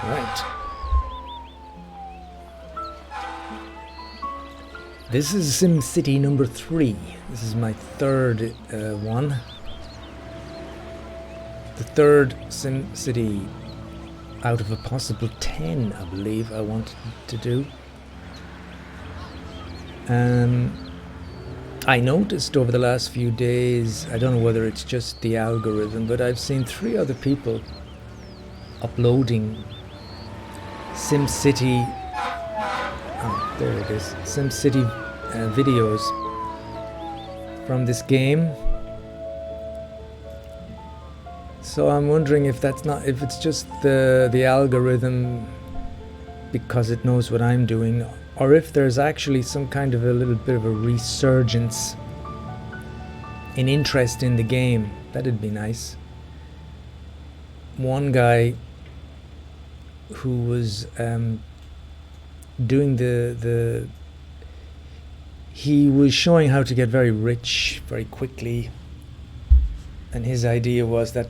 Right. This is Simcity number 3. This is my third one. The third Simcity out of a possible 10, I believe I wanted to do. I noticed over the last few days, I don't know whether it's just the algorithm, but I've seen 3 other people uploading Simcity, oh, there it is, Simcity videos from this game. So I'm wondering if it's just the algorithm because it knows what I'm doing, or if there's actually some kind of a little bit of a resurgence in interest in the game. That'd be nice. One guy who was doing he was showing how to get very rich very quickly, and his idea was that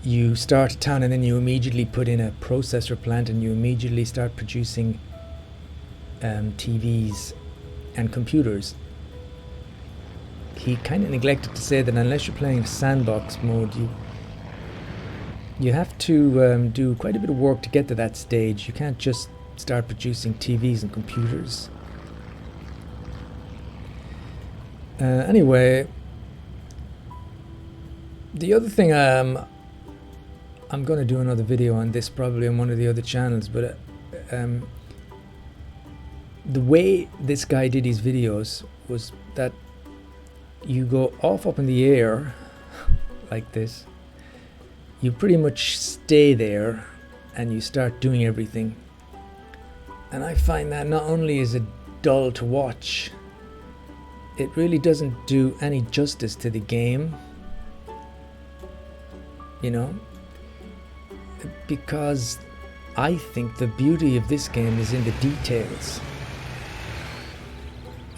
you start a town and then you immediately put in a processor plant and you immediately start producing TVs and computers. He kind of neglected to say that unless you're playing sandbox mode, you have to do quite a bit of work to get to that stage. You can't just start producing TVs and computers. Anyway, the other thing, I'm going to do another video on this probably on one of the other channels, but the way this guy did his videos was that you go off up in the air like this, you pretty much stay there and you start doing everything. And I find that not only is it dull to watch, it really doesn't do any justice to the game, you know, because I think the beauty of this game is in the details.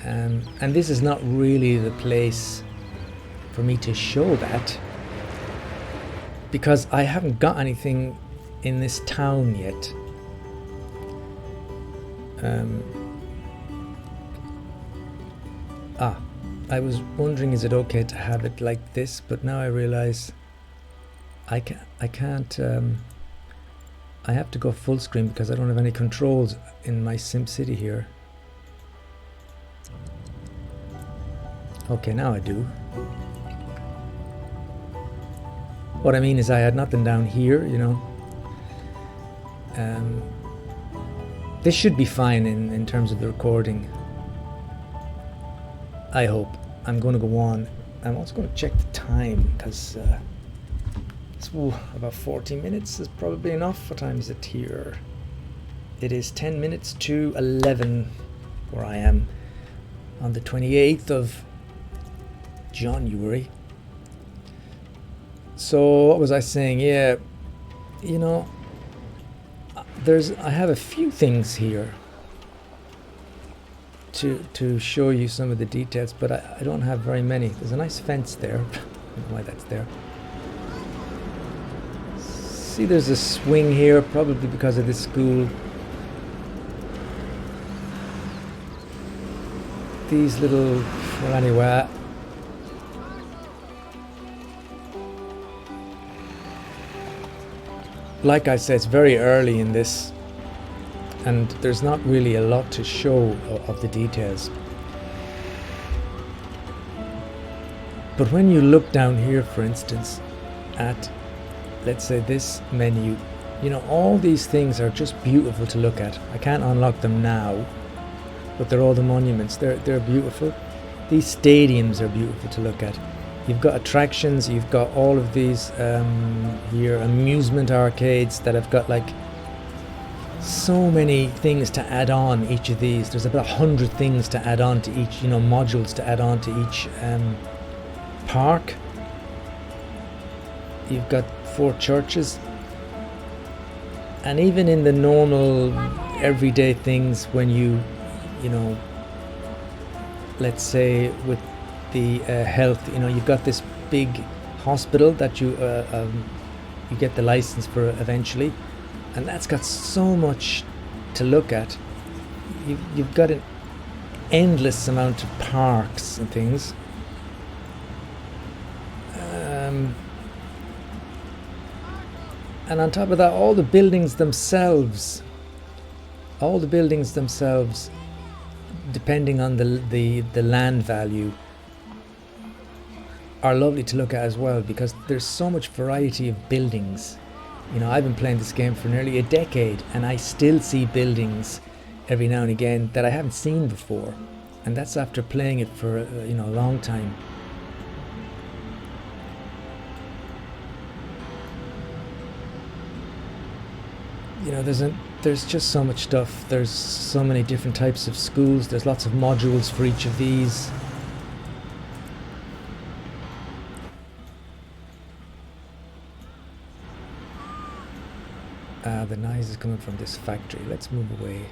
And this is not really the place for me to show that, because I haven't got anything in this town yet. I was wondering, is it okay to have it like this? But now I realize I can't. I have to go full screen because I don't have any controls in my Simcity here. Okay, now I do. What I mean is I had nothing down here, you know. This should be fine in terms of the recording, I hope. I'm going to go on. I'm also going to check the time because about 40 minutes is probably enough. What time is it here? It is 10 minutes to 11 where I am on the 28th of January. So what was I saying? Yeah, you know, I have a few things here to show you some of the details, but I don't have very many. There's a nice fence there. I don't know why that's there. See, there's a swing here, probably because of this school. These little, well, anyway. Like I said, it's very early in this, and there's not really a lot to show of the details. But when you look down here, for instance, at, let's say, this menu, you know, all these things are just beautiful to look at. I can't unlock them now, but they're all the monuments. They're beautiful. These stadiums are beautiful to look at. You've got attractions, you've got all of these here, amusement arcades that have got like so many things to add on each of these. There's about 100 things to add on to each, you know, modules to add on to each park. You've got 4 churches, and even in the normal everyday things, when you know, let's say with the health, you know, you've got this big hospital that you you get the license for it eventually, and that's got so much to look at. You've got an endless amount of parks and things. And on top of that, all the buildings themselves, depending on the land value, are lovely to look at as well, because there's so much variety of buildings. You know, I've been playing this game for nearly a decade, and I still see buildings every now and again that I haven't seen before, and that's after playing it for a long time. You know, there's just so much stuff. There's so many different types of schools. There's lots of modules for each of these. The noise is coming from this factory. Let's move away.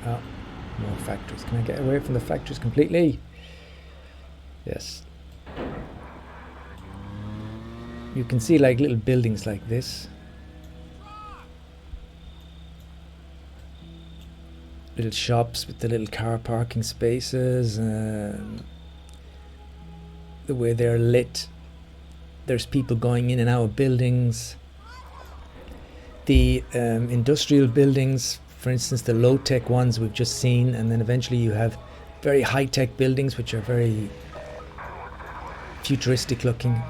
Oh, more factories. Can I get away from the factories completely? Yes. You can see like little buildings like this. Little shops with the little car parking spaces. The way they're lit. There's people going in and out of buildings. The industrial buildings, for instance, the low-tech ones we've just seen, and then eventually you have very high-tech buildings which are very futuristic looking.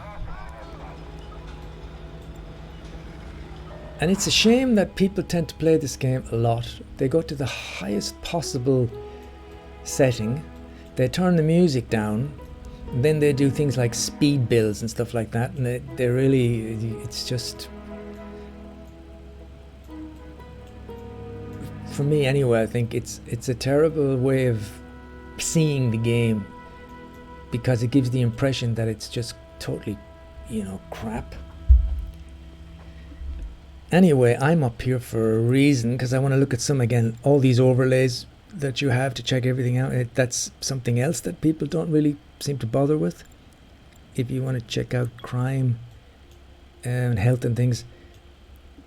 And it's a shame that people tend to play this game a lot. They go to the highest possible setting, they turn the music down, and then they do things like speed builds and stuff like that, and they really, it's just, for me anyway, I think it's a terrible way of seeing the game, because it gives the impression that it's just totally, crap. Anyway, I'm up here for a reason, because I want to look at all these overlays that you have to check everything out. That's something else that people don't really seem to bother with. If you want to check out crime and health and things,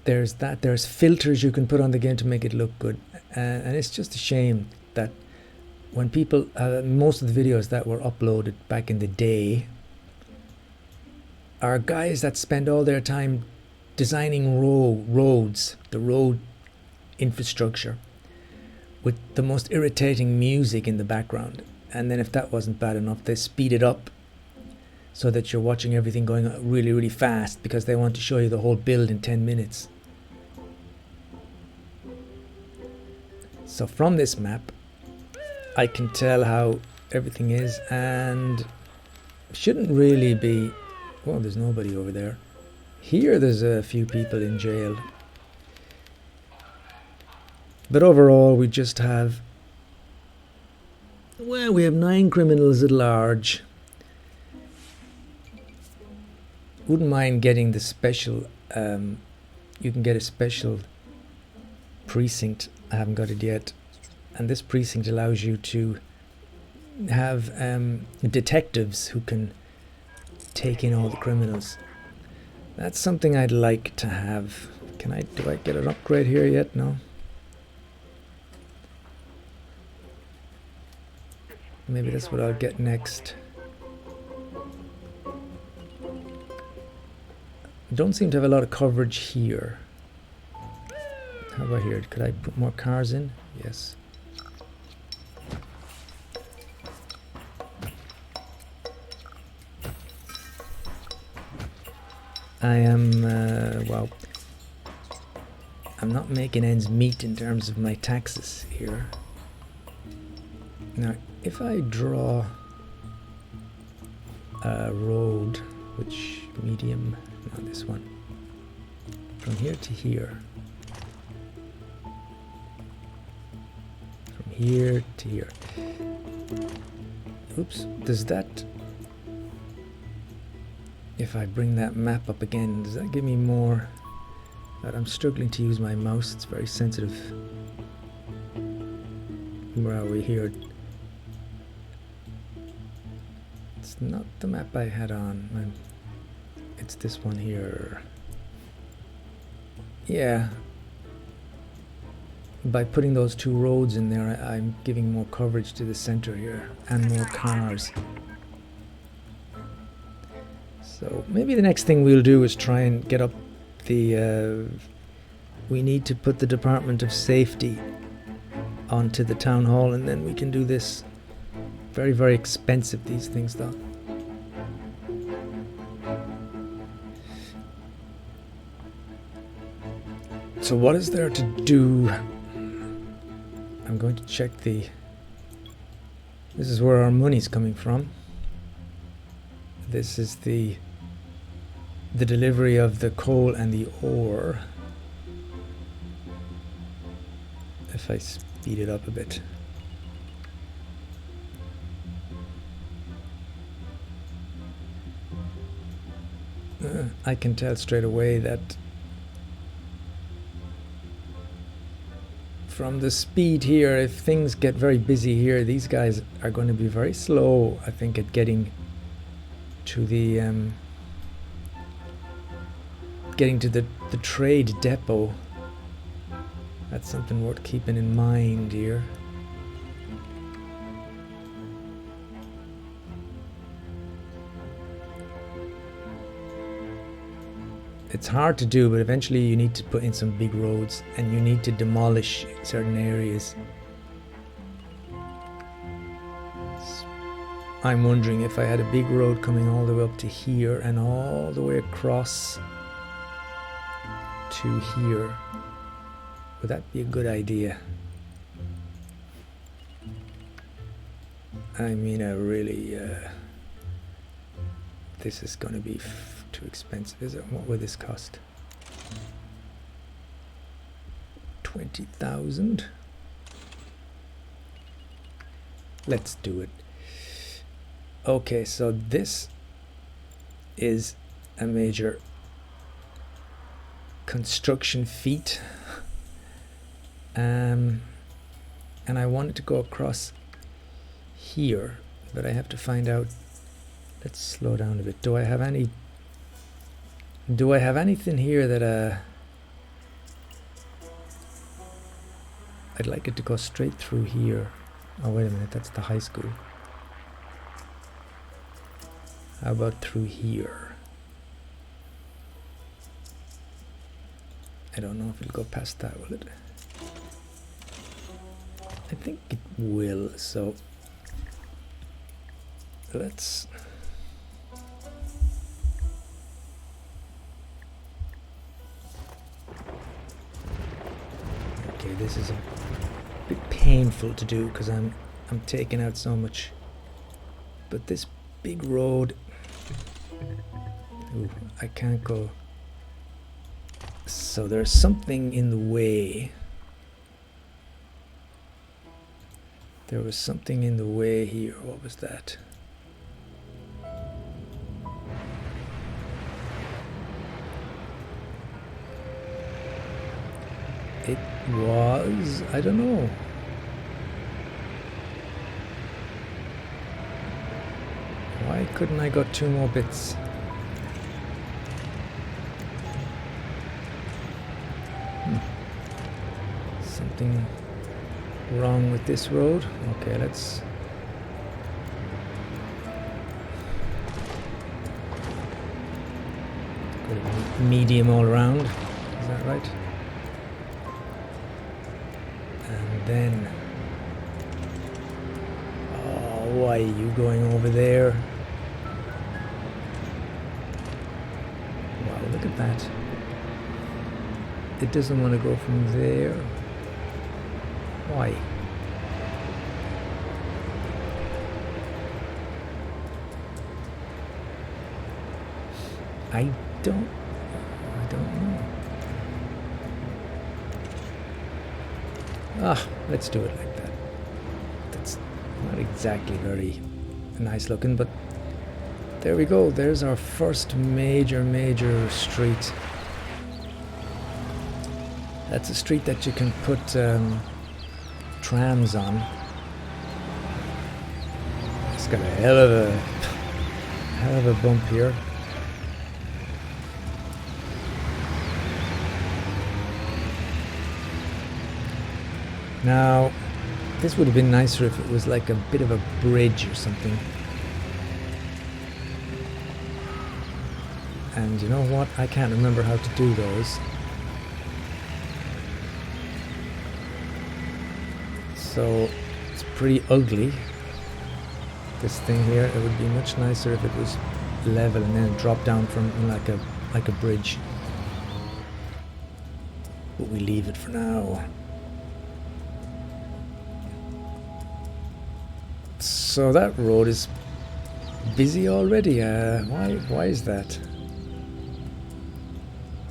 there's that. There's filters you can put on the game to make it look good, and it's just a shame that when people, most of the videos that were uploaded back in the day are guys that spend all their time designing roads, the road infrastructure, with the most irritating music in the background, and then if that wasn't bad enough, they speed it up so that you're watching everything going really, really fast, because they want to show you the whole build in 10 minutes. So from this map, I can tell how everything is, and shouldn't really be, well, there's nobody over there. Here there's a few people in jail. But overall we just have, well, we have 9 criminals at large. Wouldn't mind getting the special, you can get a special precinct. I haven't got it yet, and this precinct allows you to have detectives who can take in all the criminals. That's something I'd like to have. Do I get an upgrade here yet? No. Maybe that's what I'll get next. Don't seem to have a lot of coverage here. How about here? Could I put more cars in? Yes. I am, well, I'm not making ends meet in terms of my taxes here. Now, if I draw a road, which medium, not this one, from here to here, from here to here. Oops, does that, if I bring that map up again, does that give me more? I'm struggling to use my mouse, it's very sensitive. Where are we here? It's not the map I had on. It's this one here. Yeah. By putting those two roads in there, I'm giving more coverage to the center here and more cars. So maybe the next thing we'll do is try and get up the... we need to put the Department of Safety onto the town hall, and then we can do this. Very, very expensive, these things, though. So what is there to do? I'm going to check the... This is where our money's coming from. This is the delivery of the coal and the ore. If I speed it up a bit. I can tell straight away that from the speed here, if things get very busy here, these guys are going to be very slow, I think, at getting to the trade depot. That's something worth keeping in mind here. It's hard to do, but eventually you need to put in some big roads and you need to demolish certain areas. I'm wondering if I had a big road coming all the way up to here and all the way across to here. Would that be a good idea? I mean, I really... this is going to be too expensive, is it? What would this cost? 20,000? Let's do it. Okay, so this is a major construction feat. And I want it to go across here, but I have to find out. Let's slow down a bit. Do I have anything here that I'd like it to go straight through here. Oh, wait a minute, that's the high school. How about through here? I don't know if it'll go past that, will it? I think it will, so let's... Okay, this is a bit painful to do because I'm taking out so much. But this big road... Ooh, I can't go... So there's something in the way. There was something in the way here. What was that? It was... I don't know. Why couldn't I got 2 more bits? Something wrong with this road. Okay, let's... go to medium all around. Is that right? And then... Oh, why are you going over there? Wow, look at that. It doesn't want to go from there. Why? I don't know. Ah, let's do it like that. That's not exactly very nice looking, but there we go. There's our first major street. That's a street that you can put trams on. It's got a hell of a bump here. Now, this would have been nicer if it was like a bit of a bridge or something. And you know what? I can't remember how to do those. So it's pretty ugly, this thing here. It would be much nicer if it was level and then drop down from like a bridge. But we leave it for now. So that road is busy already. Why is that?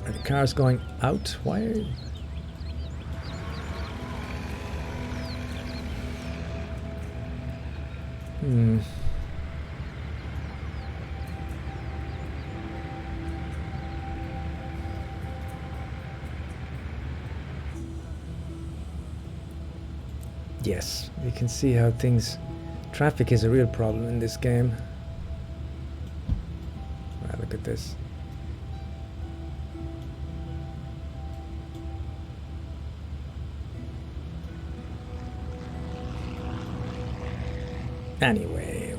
Are the cars going out? Why are... Yes, you can see how things... Traffic is a real problem in this game. Wow, look at this. Anyway,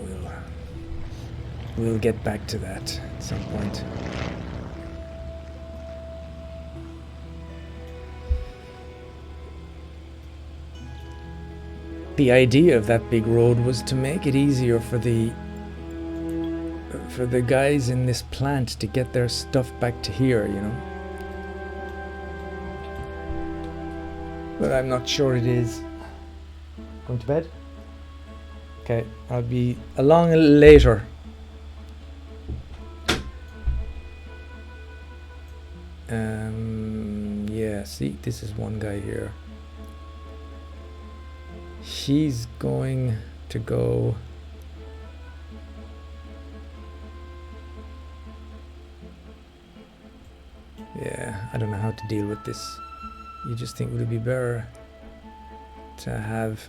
we'll get back to that at some point. The idea of that big road was to make it easier for the guys in this plant to get their stuff back to here, you know. But I'm not sure it is. Going to bed? Okay, I'll be along later. Yeah, see, this is one guy here. He's going to go... Yeah, I don't know how to deal with this. You just think would it be better to have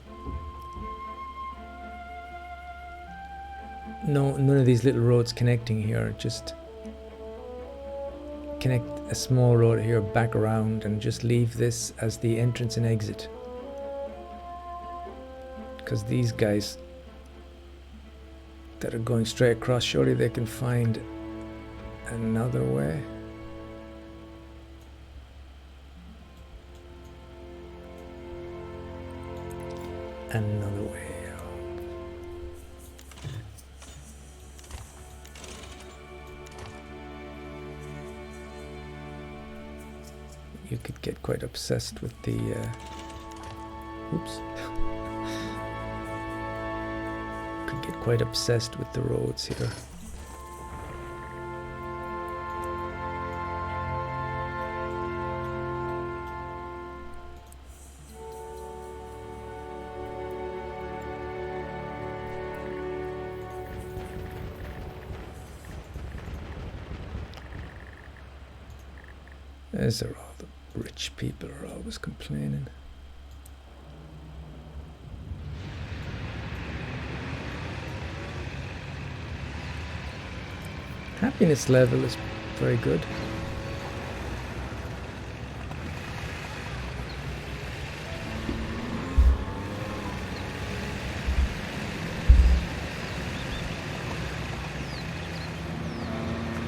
none of these little roads connecting here, just connect a small road here back around and just leave this as the entrance and exit. Because these guys that are going straight across, surely they can find another way. Another way. You could get quite obsessed with the oops. Could get quite obsessed with the roads here. These are all the rich people are always complaining. Happiness level is very good.